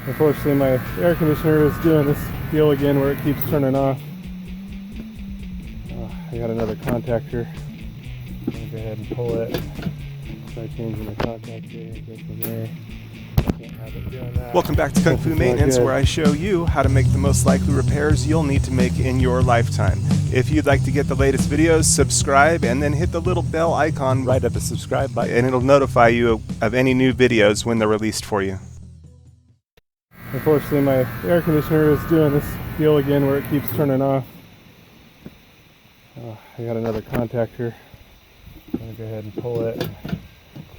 Unfortunately, my air conditioner is doing this deal again where it keeps turning off. I got another contactor. I'm going to go ahead and pull it. Try changing the contactor and go from there. Can't have it doing that. Welcome back to Kung Fu Maintenance, where I show you how to make the most likely repairs you'll need to make in your lifetime. If you'd like to get the latest videos, subscribe and then hit the little bell icon right at the subscribe button, and it'll notify you of any new videos when they're released for you. Unfortunately, my air conditioner is doing this deal again where it keeps turning off. I got another contactor. I'm going to go ahead and pull it.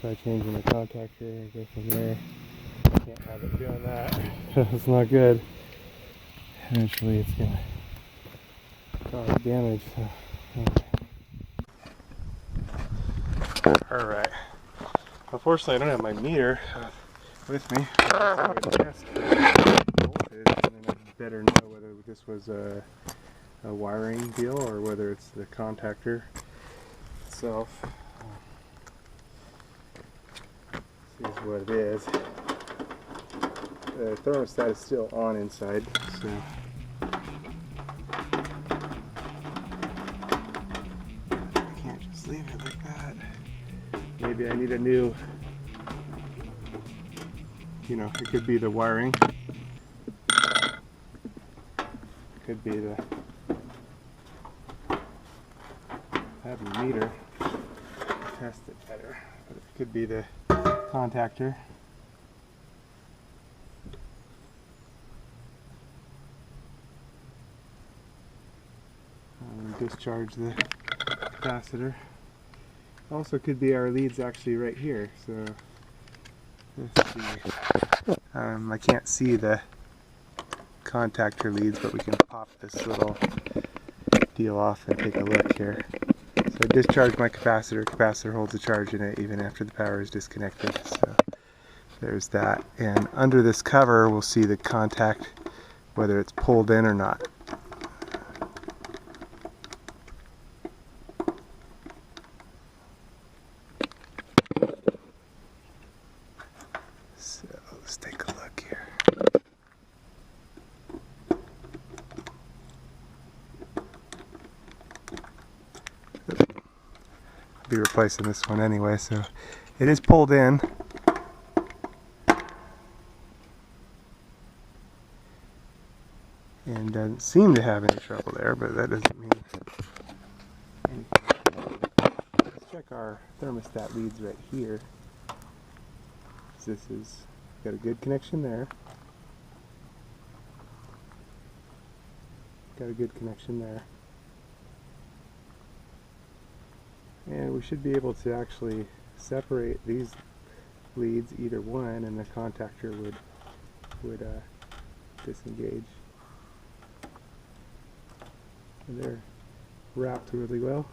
Try changing the contactor and go from there. Can't have it doing that. It's not good. Eventually it's going to cause damage. Alright. Unfortunately, I don't have my meter with me. I test voltage, and then I better know whether this was a wiring deal or whether it's the contactor itself. This is what it is. The thermostat is still on inside, so I can't just leave it like that. Maybe I need a new, it could be the wiring, could be the have a meter to test it better, but it could be the contactor. Discharge the capacitor. Also could be our leads actually right here. So let's see. I can't see the contactor leads, but we can pop this little deal off and take a look here. So I discharge my capacitor. Capacitor holds a charge in it even after the power is disconnected. So there's that. And under this cover we'll see the contact, whether it's pulled in or not. So let's take a look here. I'll be replacing this one anyway, so it is pulled in. And doesn't seem to have any trouble there, but that doesn't mean anything. Let's check our thermostat leads right here. This is got a good connection there. Got a good connection there. And we should be able to actually separate these leads, either one, and the contactor would disengage. And they're wrapped really well.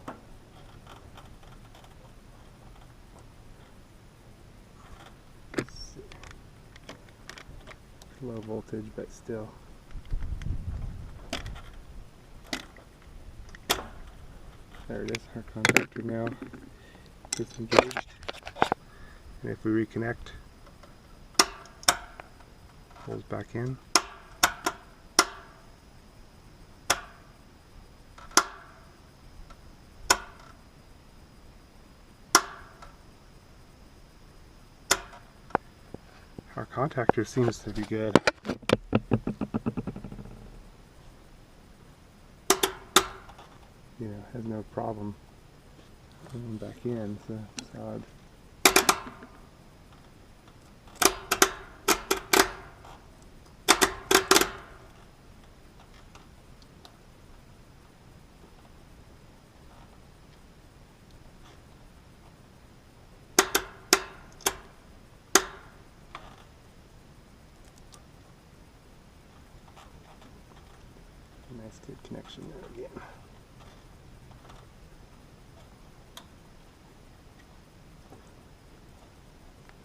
Low voltage, but still. There it is, our contactor now disengaged. And if we reconnect, pulls back in. Our contactor seems to be good. Has no problem going back in, so it's odd. Nice good connection there again.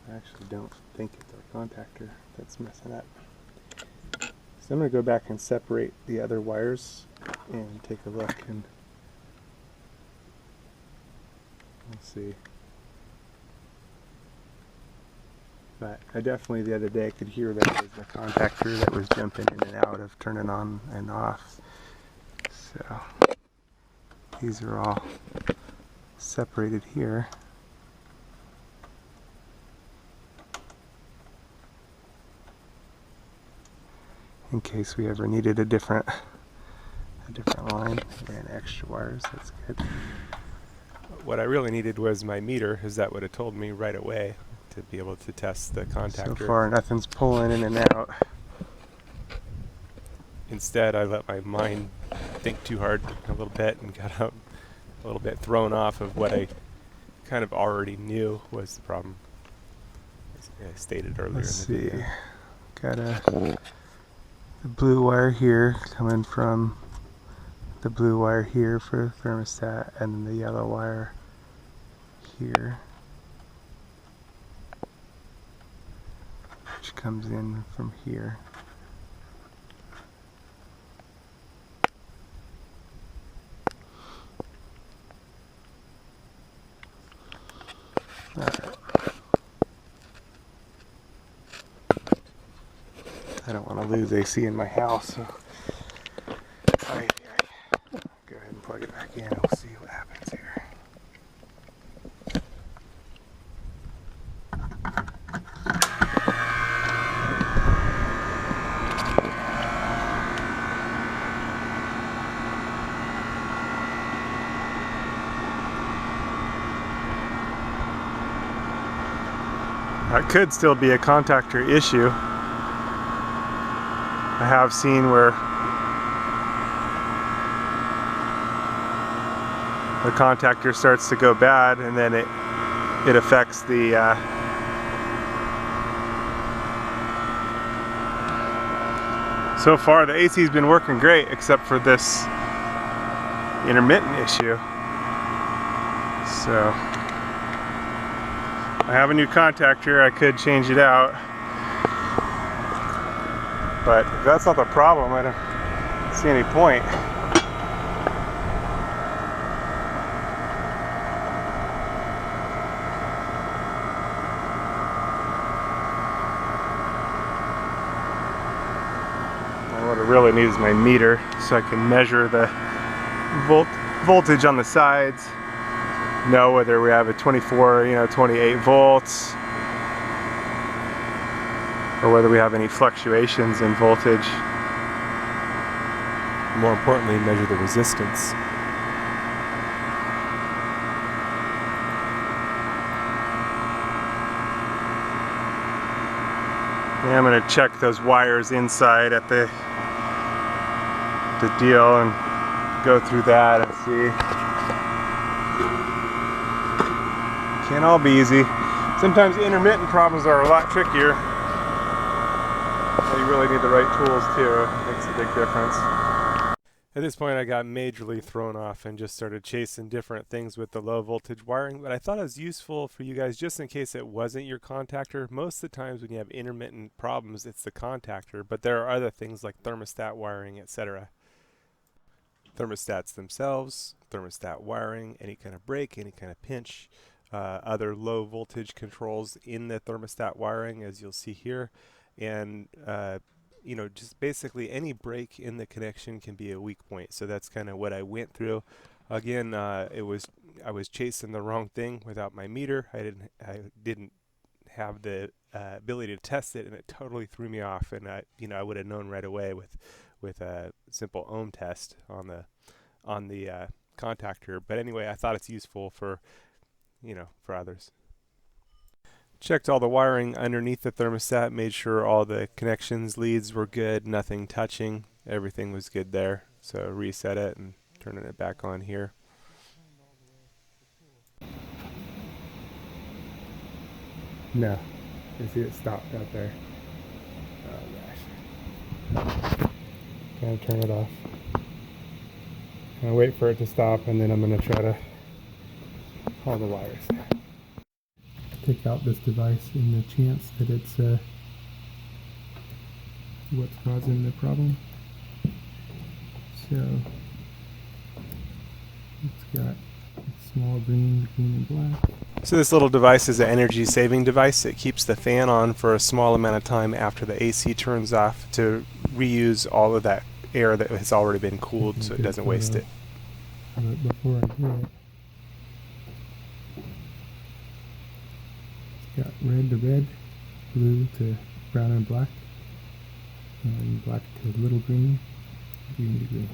I actually don't think it's our contactor that's messing up. So I'm going to go back and separate the other wires and take a look, and we'll see. But I definitely the other day could hear that it was the contactor that was jumping in and out of turning on and off. So these are all separated here. In case we ever needed a different line. Ran extra wires, that's good. What I really needed was my meter, as that would have told me right away to be able to test the contactor. So far nothing's pulling in and out. Instead, I let my mind think too hard a little bit and got out a little bit thrown off of what I kind of already knew was the problem, as I stated earlier. Let's in the see. video. Got the blue wire here coming from the blue wire here for the thermostat, and then the yellow wire here, which comes in from here. Alright. I don't want to lose AC in my house, so go ahead and plug it back in and we'll see what happens here. That could still be a contactor issue. I have seen where the contactor starts to go bad, and then it affects the so far the AC's been working great except for this intermittent issue. So I have a new contactor, I could change it out, but if that's not the problem, I don't see any point. What I really need is my meter so I can measure the voltage on the sides, know whether we have a 24, 28 volts, or whether we have any fluctuations in voltage. More importantly, measure the resistance. Yeah, I'm going to check those wires inside at the deal and go through that and see. Can't all be easy. Sometimes intermittent problems are a lot trickier. You really need the right tools too. It makes a big difference. At this point I got majorly thrown off and just started chasing different things with the low voltage wiring, but I thought it was useful for you guys just in case it wasn't your contactor. Most of the times when you have intermittent problems, it's the contactor, but there are other things like thermostat wiring, etc. Thermostats themselves, thermostat wiring, any kind of break, any kind of pinch, other low voltage controls in the thermostat wiring, as you'll see here, and just basically any break in the connection can be a weak point. So that's kind of what I went through. Again, I was chasing the wrong thing without my meter. I didn't have the ability to test it, and it totally threw me off. And I would have known right away with a simple ohm test on the contactor. But anyway, I thought it's useful for others. Checked all the wiring underneath the thermostat, made sure all the connections, leads were good, nothing touching, everything was good there. So reset it and turning it back on here. No, you see it stopped out there. Oh gosh. Gonna turn it off. Gonna wait for it to stop, and then I'm gonna try to haul the wires. Take out this device in the chance that it's what's causing the problem. So it's got Small green, green and black. So this little device is an energy saving device. It keeps the fan on for a small amount of time after the AC turns off to reuse all of that air that has already been cooled so it doesn't waste it. But before I do it, it's got red to red, blue to brown and black, and black to little green, green to green.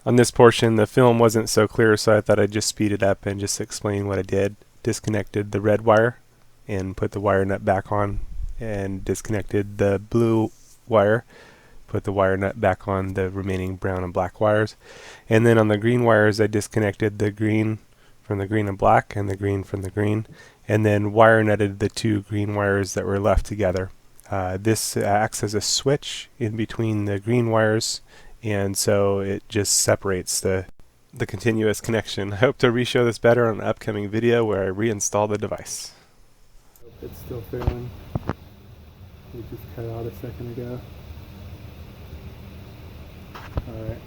On this portion, the film wasn't so clear, so I thought I'd just speed it up and just explain what I did. Disconnected the red wire and put the wire nut back on, and disconnected the blue wire, put the wire nut back on the remaining brown and black wires. And then on the green wires, I disconnected the green from the green and black and the green from the green, and then wire nutted the two green wires that were left together. This acts as a switch in between the green wires, and so it just separates the continuous connection. I hope to re-show this better on an upcoming video where I reinstall the device. It's still failing. We just cut out a second ago. Alright.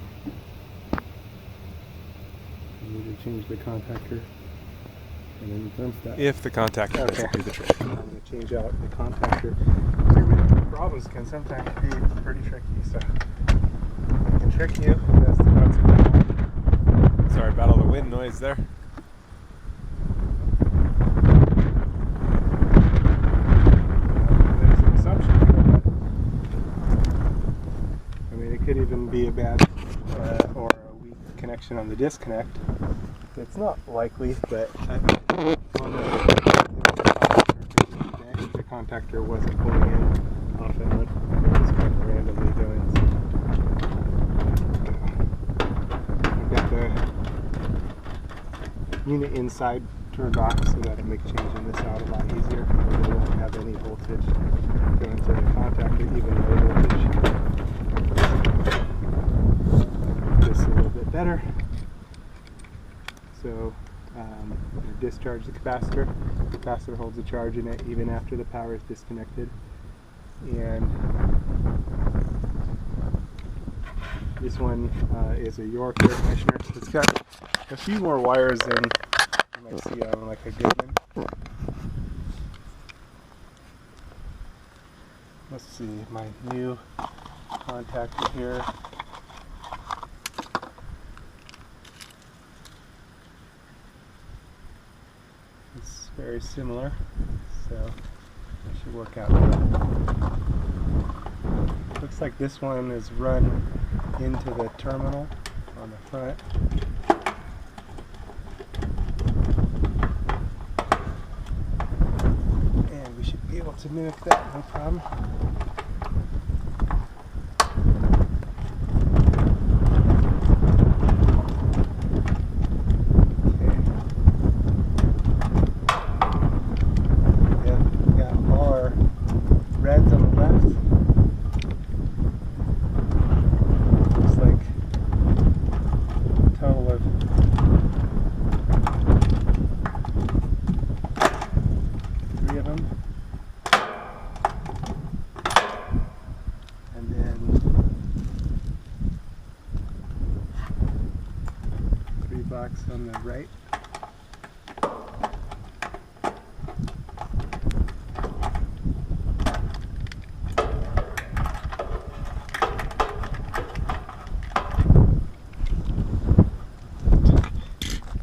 I need to change the contactor and then the thermostat. If the contactor doesn't do the trick. I'm going to change out the contactor. Intermittent problems can sometimes be pretty tricky, so it can trick you. That's the consequence. Sorry about all the wind noise there. There's an assumption here that, I mean, it could even be a bad or a weak connection on the disconnect. It's not likely, but the contactor wasn't pulling in off and on. It was kind of randomly going. I've got the unit inside turned off so that'll make changing this out a lot easier. We won't have any voltage going to the contactor, even low voltage. This a little bit better. So discharge the capacitor. The capacitor holds a charge in it even after the power is disconnected. And this one is a York air conditioner. It's got a few more wires than you might see on like a Goodman. Let's see, my new contactor here. It's very similar, so it should work out well. Looks like this one is run into the terminal on the front. And we should be able to mimic that, no problem. Box on the right.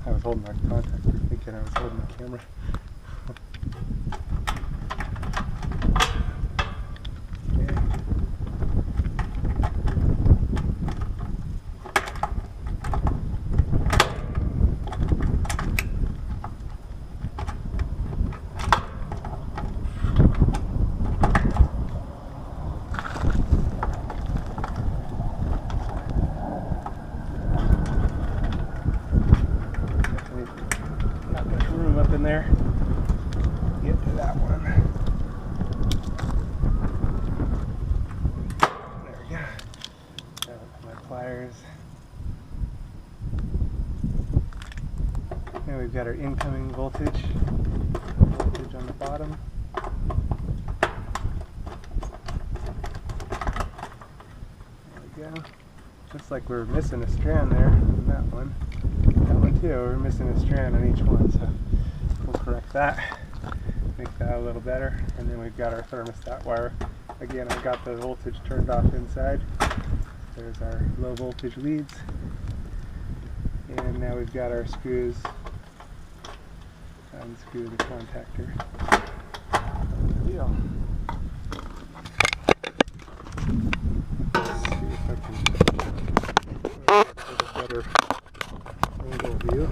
I was holding my contactor thinking I was holding the camera. In there, get to that one. There we go. Got my pliers. And we've got our incoming voltage on the bottom. There we go. Looks like we're missing a strand there on that one. too. We're missing a strand on each one, so we'll correct that, make that a little better. And then we've got our thermostat wire. Again, I got the voltage turned off inside. There's our low voltage leads. And now we've got our screws. Unscrew the contactor. Deal. Let's see if I can get a better angle view.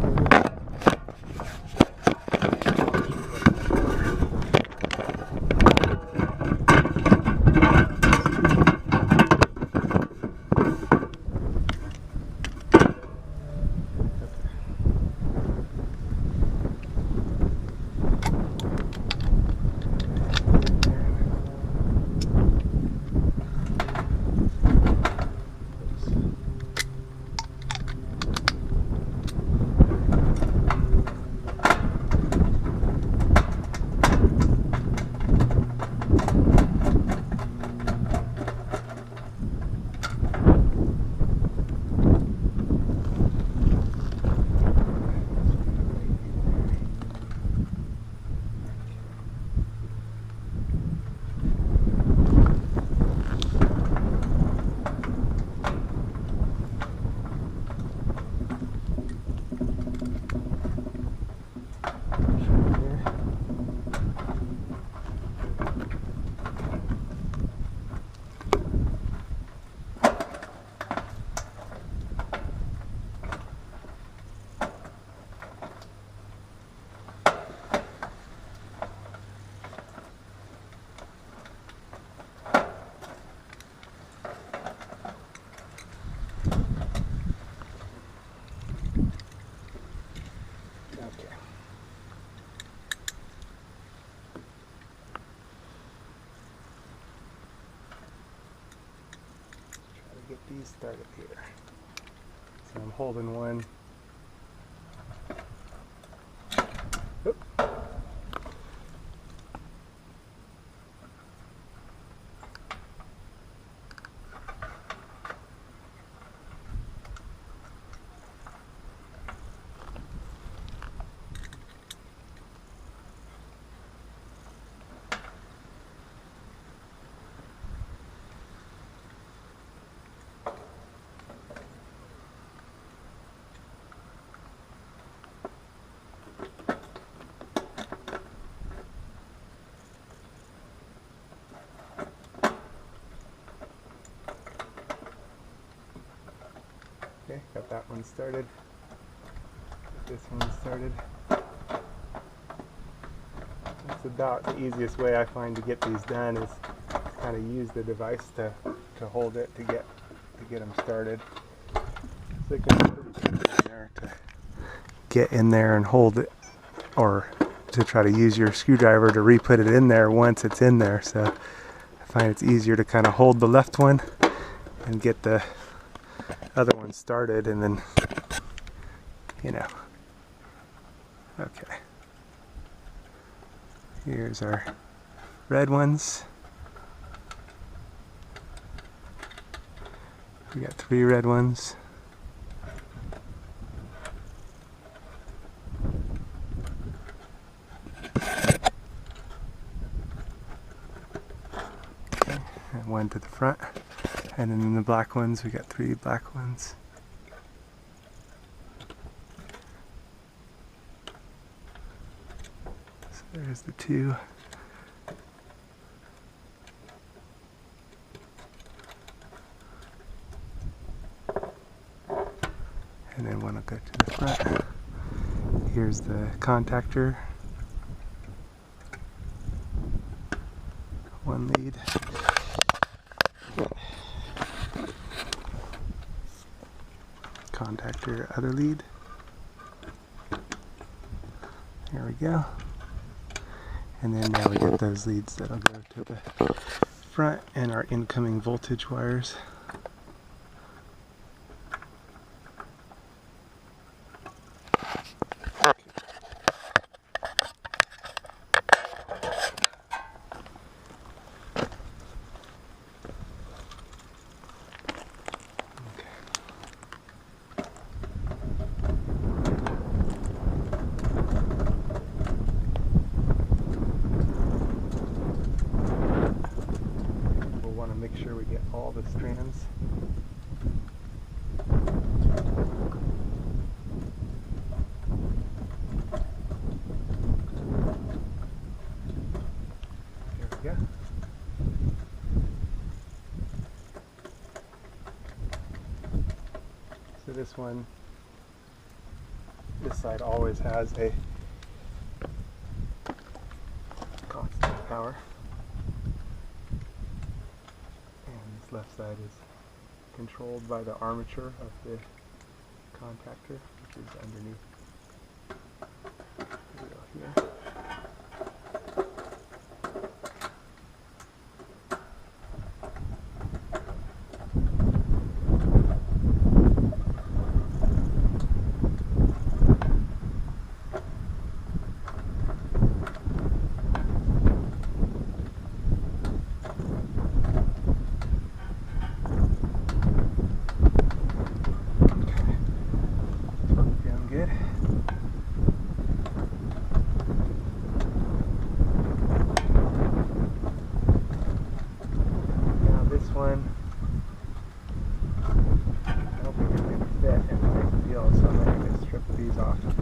Get these started here. So I'm holding one. Oop. Okay, got that one started. Get this one started. That's about the easiest way I find to get these done is kind of use the device to hold it to get them started. So it can be in there to get in there and hold it, or to try to use your screwdriver to re-put it in there once it's in there. So I find it's easier to kind of hold the left one and get the other one started, and then, you know. Okay. Here's our red ones. We got 3 red ones. Okay. And one to the front. And then in the black ones, we got 3 black ones. So there's the 2. And then one will go to the front. Here's the contactor. 1 lead. Contactor, other lead. There we go. And then now we get those leads that'll go to the front and our incoming voltage wires. make sure we get all the strands. There we go. So this one, this side always has a constant power, and this left side is controlled by the armature of the contactor, which is underneath the wheel here. One, I don't think it's going to fit in the big deal, so I'm going to strip these off and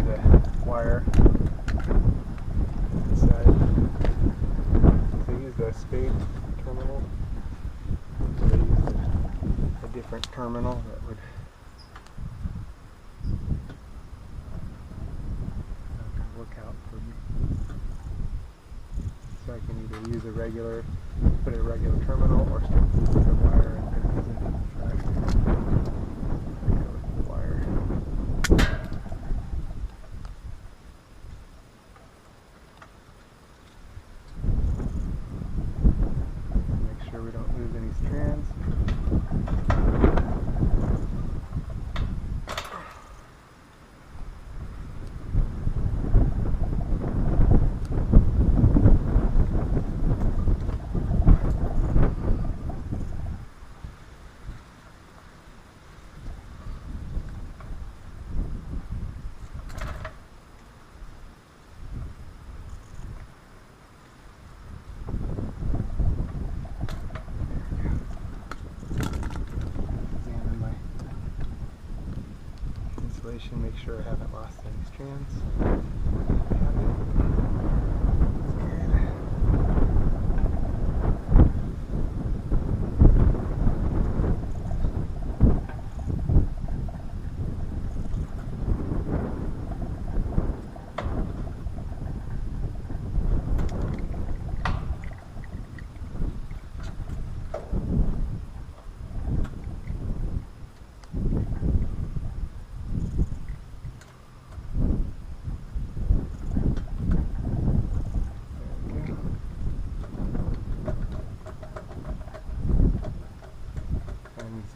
do the wire inside. So I used a spade terminal, so I used a different terminal that would work out for me. So I can either use a regular, put a regular terminal, or strip the wire and put these in the front. Go with the wire. Make sure we don't lose any strands. Make sure I haven't lost any strands.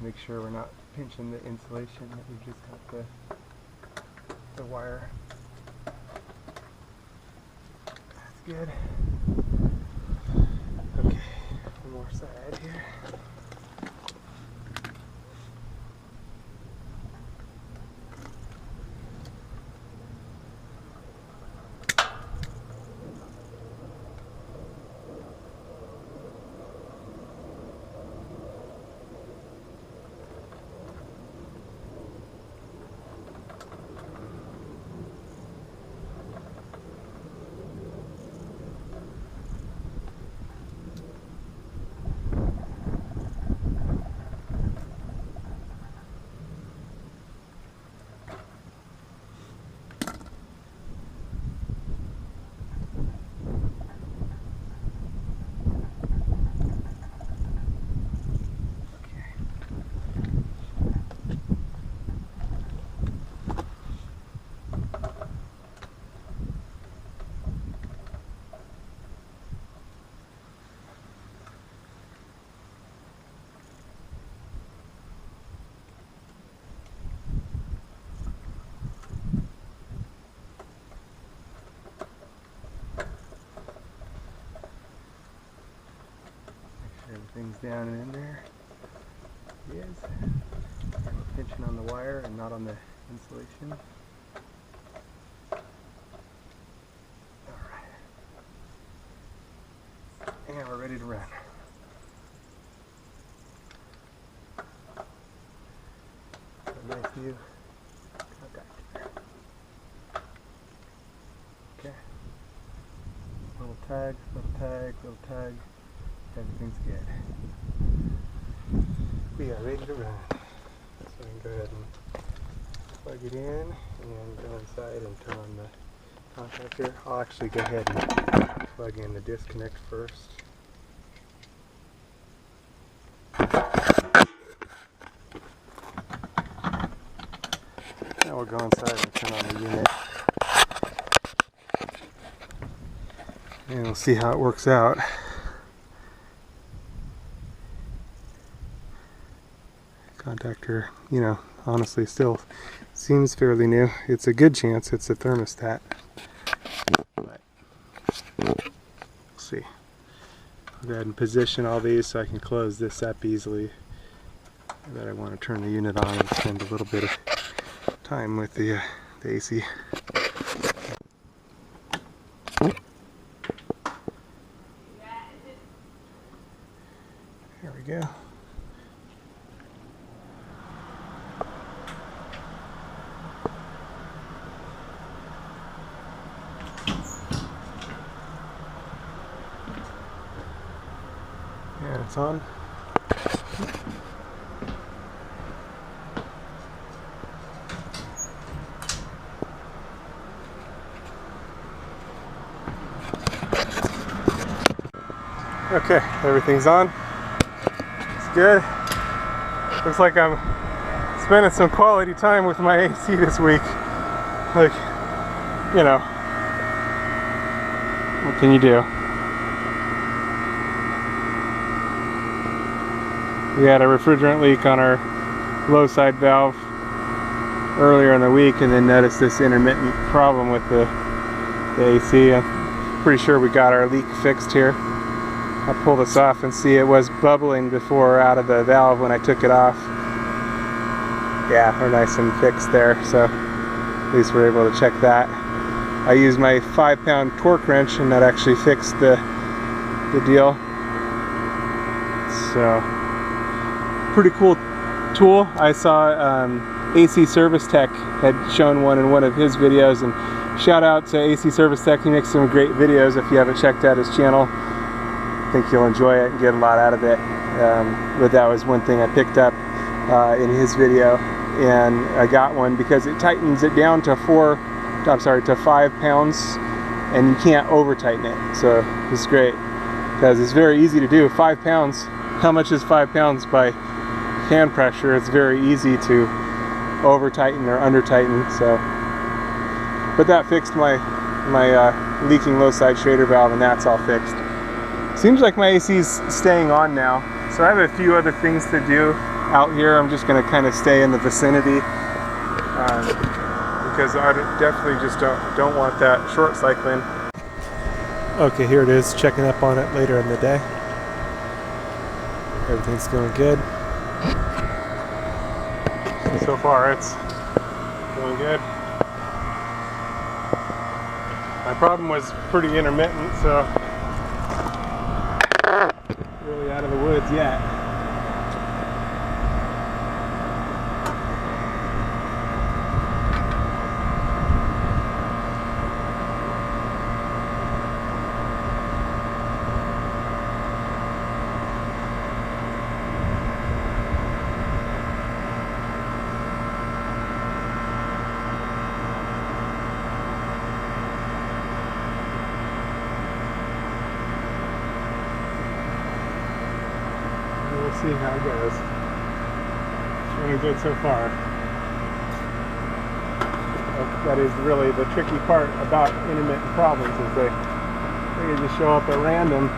Make sure we're not pinching the insulation, that we've just got the wire. That's good. Okay, one more side here. Everything's down and in there. Yes. I'm pinching on the wire and not on the insulation. Alright. And we're ready to run. this new contactor. Okay. Little tag, little tag, little tag. Everything's good. We are ready to run. So I can go ahead and plug it in and go inside and turn on the contactor. I'll actually go ahead and plug in the disconnect first. Now we'll go inside and turn on the unit. And we'll see how it works out. Contactor, you know, honestly still seems fairly new. It's a good chance it's a thermostat. But we'll see. I'll go ahead and position all these so I can close this up easily. But I want to turn the unit on and spend a little bit of time with the AC. There we go. And it's on. Okay, everything's on. It's good. Looks like I'm spending some quality time with my AC this week. Like, you know, what can you do? We had a refrigerant leak on our low side valve earlier in the week and then noticed this intermittent problem with the AC. I'm pretty sure we got our leak fixed here. I'll pull this off and see it was bubbling before out of the valve when I took it off. Yeah, we're nice and fixed there, so at least we're able to check that. I used my 5-pound torque wrench and that actually fixed the deal. So, pretty cool tool. I saw AC Service Tech had shown one in one of his videos, and shout out to AC Service Tech. He makes some great videos. If you haven't checked out his channel, I think you'll enjoy it and get a lot out of it. But that was one thing I picked up in his video, and I got one because it tightens it down to 5 pounds, and you can't over tighten it. So it's great because it's very easy to do. 5 pounds. How much is 5 pounds by hand pressure? It's very easy to over tighten or under tighten. So, but that fixed my leaking low side Schrader valve, and that's all fixed. Seems like my AC's staying on now. So I have a few other things to do out here. I'm just going to kind of stay in the vicinity because I definitely just don't want that short cycling. Okay, here it is, checking up on it later in the day. Everything's going good. So far it's going good. My problem was pretty intermittent, so really out of the woods yet. We'll see how it goes. It's really good so far. That is really the tricky part about intermittent problems, is they can just show up at random.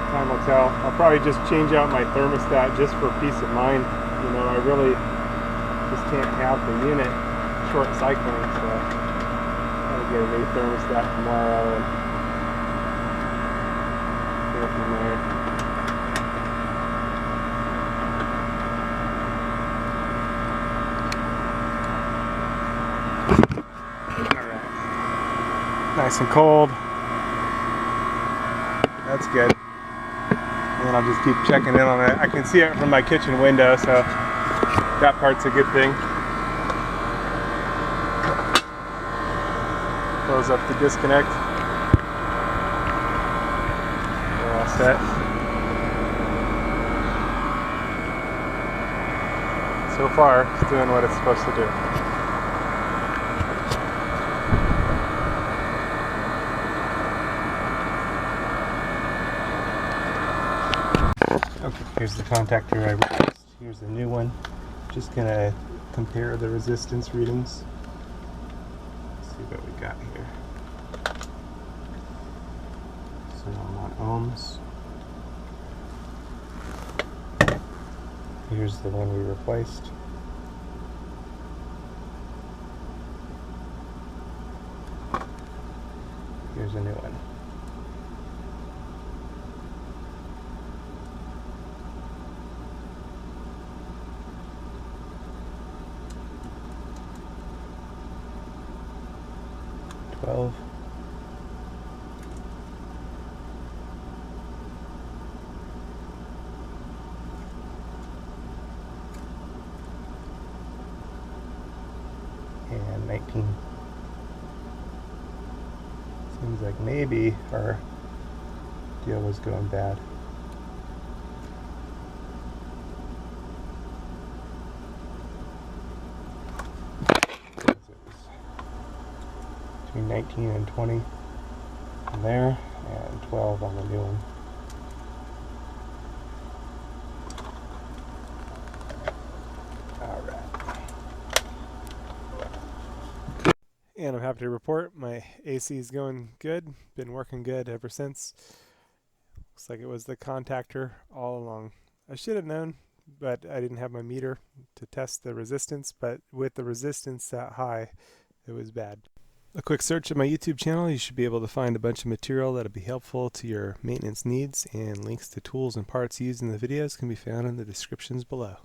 Time will tell. I'll probably just change out my thermostat just for peace of mind. You know, I really just can't have the unit short cycling, so I'll get a new thermostat tomorrow and go from there. Nice and cold. That's good. And then I'll just keep checking in on it. I can see it from my kitchen window, so that part's a good thing. Close up the disconnect. We're all set. So far, it's doing what it's supposed to do. Okay, here's the contactor I replaced. Here's the new one. Just gonna compare the resistance readings. Let's see what we got here. So I'm on ohms. Here's the one we replaced. Here's a new one. And 19. Seems like maybe our deal was going bad. Between 19 and 20 on there, and 12 on the new one. And I'm happy to report my AC is going good. Been working good ever since. Looks like it was the contactor all along. I should have known, but I didn't have my meter to test the resistance, but with the resistance that high, it was bad. A quick search of my YouTube channel, you should be able to find a bunch of material that'll be helpful to your maintenance needs, and links to tools and parts used in the videos can be found in the descriptions below.